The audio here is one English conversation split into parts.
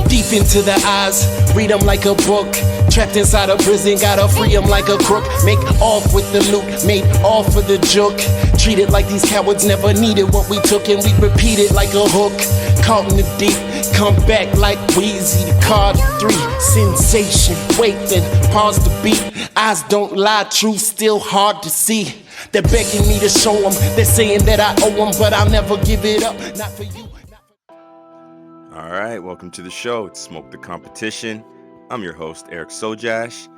Deep into the eyes, read them like a book. Trapped inside a prison, gotta free them like a crook. Make off with the loot, made off for the joke. Treated like these cowards never needed what we took, and we repeat it like a hook. Caught in the deep, come back like Wheezy. Card 3, sensation. Wait, then pause the beat. Eyes don't lie, truth still hard to see. They're begging me to show them, they're saying that I owe them, but I'll never give it up, not for you. All right, welcome to the show. It's Smoke the Competition. I'm your host, Eric Sojash.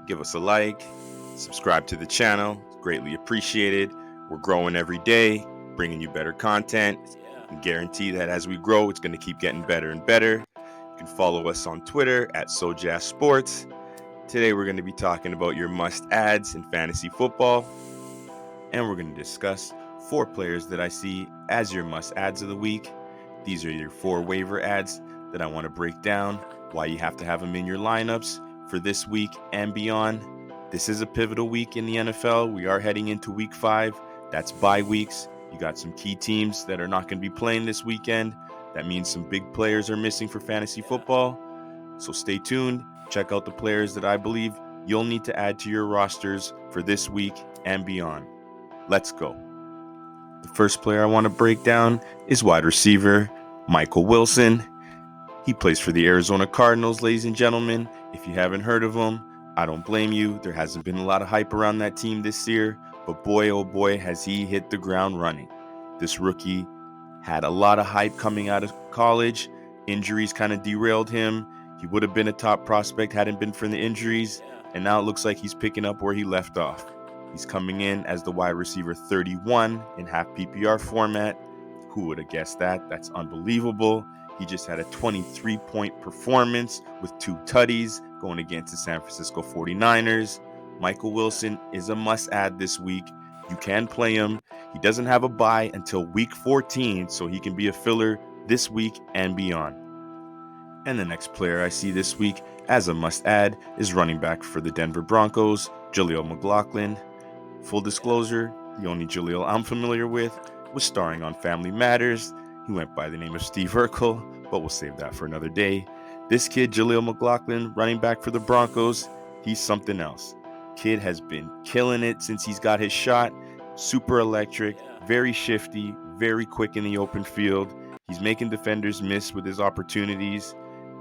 Give us a like, subscribe to the channel. It's greatly appreciated. We're growing every day, bringing you better content. And guarantee that as we grow, it's going to keep getting better and better. You can follow us on Twitter at Sojash Sports. Today, we're going to be talking about your must-adds in fantasy football. And we're going to discuss 4 players that I see as your must-adds of the week. These are your 4 waiver ads that I want to break down, why you have to have them in your lineups for this week and beyond. This is a pivotal week in the NFL. We are heading into week 5. That's bye weeks. You got some key teams that are not going to be playing this weekend. That means some big players are missing for fantasy football. So stay tuned. Check out the players that I believe you'll need to add to your rosters for this week and beyond. Let's go. The first player I want to break down is wide receiver Michael Wilson. He plays for the Arizona Cardinals, ladies and gentlemen. If you haven't heard of him, I don't blame you. There hasn't been a lot of hype around that team this year, but boy, oh boy, has he hit the ground running. This rookie had a lot of hype coming out of college. Injuries kind of derailed him. He would have been a top prospect hadn't been for the injuries, and now it looks like he's picking up where he left off. He's coming in as the wide receiver 31 in half PPR format. Who would have guessed that? That's unbelievable. He just had a 23-point performance with 2 tutties going against the San Francisco 49ers. Michael Wilson is a must-add this week. You can play him. He doesn't have a bye until week 14, so he can be a filler this week and beyond. And the next player I see this week as a must-add is running back for the Denver Broncos, Jaleel McClaughlin. Full disclosure, the only Jaleel I'm familiar with was starring on Family Matters. He went by the name of Steve Urkel, but we'll save that for another day. This kid, Jaleel McClaughlin, running back for the Broncos, he's something else. Kid has been killing it since he's got his shot. Super electric, very shifty, very quick in the open field. He's making defenders miss with his opportunities.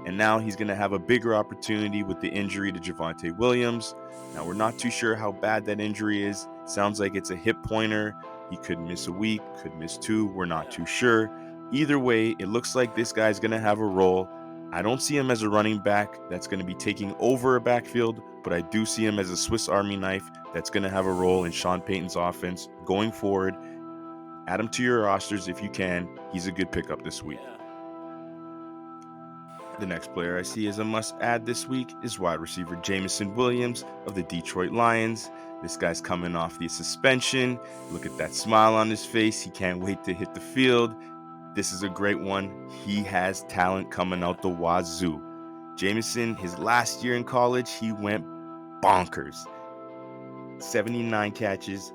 And now he's going to have a bigger opportunity with the injury to Javonte Williams. Now, we're not too sure how bad that injury is. Sounds like it's a hip pointer. He could miss a week, could miss 2. We're not too sure. Either way, it looks like this guy's going to have a role. I don't see him as a running back that's going to be taking over a backfield, but I do see him as a Swiss Army knife that's going to have a role in Sean Payton's offense going forward. Add him to your rosters if you can. He's a good pickup this week. The next player I see as a must-add this week is wide receiver Jameson Williams of the Detroit Lions. This guy's coming off the suspension. Look at that smile on his face. He can't wait to hit the field. This is a great one. He has talent coming out the wazoo. Jameson, his last year in college, he went bonkers. 79 catches,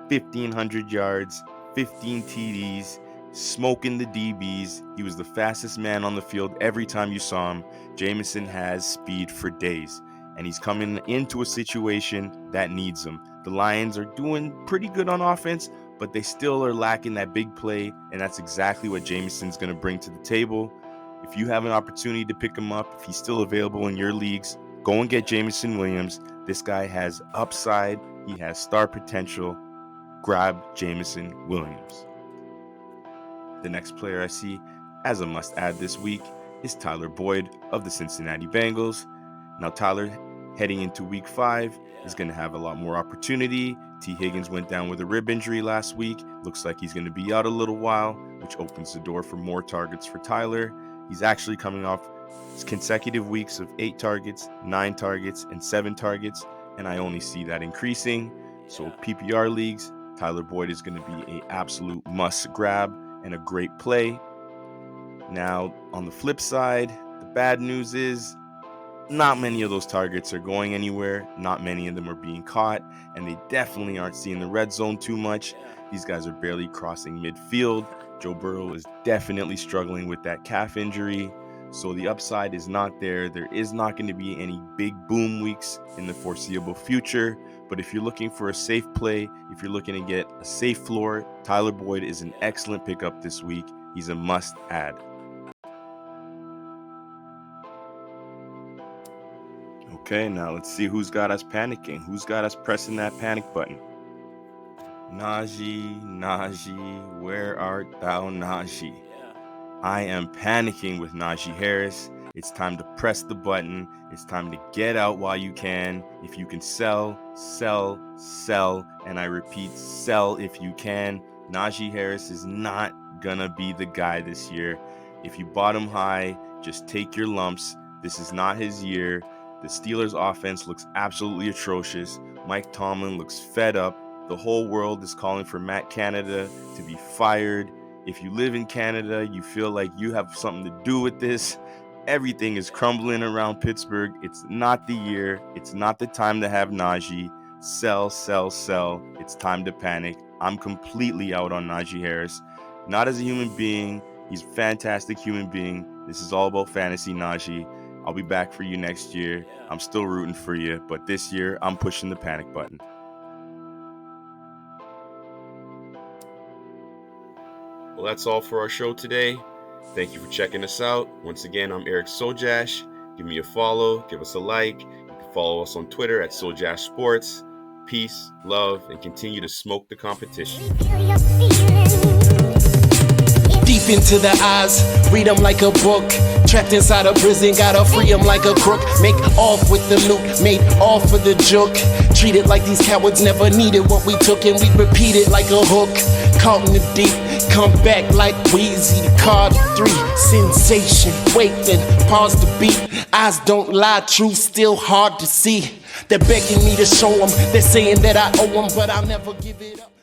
1,500 yards, 15 TDs. Smoking the DBs. He was the fastest man on the field every time you saw him. Jameson has speed for days, and he's coming into a situation that needs him. The Lions are doing pretty good on offense, but they still are lacking that big play, and that's exactly what Jameson's going to bring to the table. If you have an opportunity to pick him up, if he's still available in your leagues, go and get Jameson Williams. This guy has upside. He has star potential. Grab Jameson Williams. The next player I see as a must-add this week is Tyler Boyd of the Cincinnati Bengals. Now, Tyler, heading into week 5, is going to have a lot more opportunity. T. Higgins went down with a rib injury last week. Looks like he's going to be out a little while, which opens the door for more targets for Tyler. He's actually coming off consecutive weeks of 8 targets, 9 targets, and 7 targets, and I only see that increasing. So PPR leagues, Tyler Boyd is going to be an absolute must grab and a great play. Now, on the flip side, the bad news is not many of those targets are going anywhere. Not many of them are being caught, and they definitely aren't seeing the red zone too much. These guys are barely crossing midfield. Joe Burrow is definitely struggling with that calf injury, so the upside is not there. There is not going to be any big boom weeks in the foreseeable future. But if you're looking for a safe play, if you're looking to get a safe floor, Tyler Boyd is an excellent pickup this week. He's a must add. Okay, now let's see who's got us panicking. Who's got us pressing that panic button? Najee, where art thou, Najee? I am panicking with Najee Harris. It's time to press the button. It's time to get out while you can. If you can sell, sell, sell. And I repeat, sell if you can. Najee Harris is not gonna be the guy this year. If you bought him high, just take your lumps. This is not his year. The Steelers' offense looks absolutely atrocious. Mike Tomlin looks fed up. The whole world is calling for Matt Canada to be fired. If you live in Canada, you feel like you have something to do with this. Everything is crumbling around Pittsburgh. It's not the year. It's not the time to have Najee. Sell, sell, sell. It's time to panic. I'm completely out on Najee Harris. Not as a human being. He's a fantastic human being. This is all about fantasy Najee. I'll be back for you next year. I'm still rooting for you, but this year I'm pushing the panic button. Well, that's all for our show today. Thank you for checking us out. Once again, I'm Eric Sojash. Give me a follow, give us a like. You can follow us on Twitter at Sojash Sports. Peace, love, and continue to smoke the competition. Deep into the eyes, read them like a book. Trapped inside a prison, gotta free them like a crook. Make off with the loot, made off for the joke. Treated like these cowards never needed what we took, and we repeat it like a hook. Caught in the deep, come back like Wheezy. The card 3, sensation. Wait, then pause the beat. Eyes don't lie, truth still hard to see. They're begging me to show them, they're saying that I owe them, but I'll never give it up.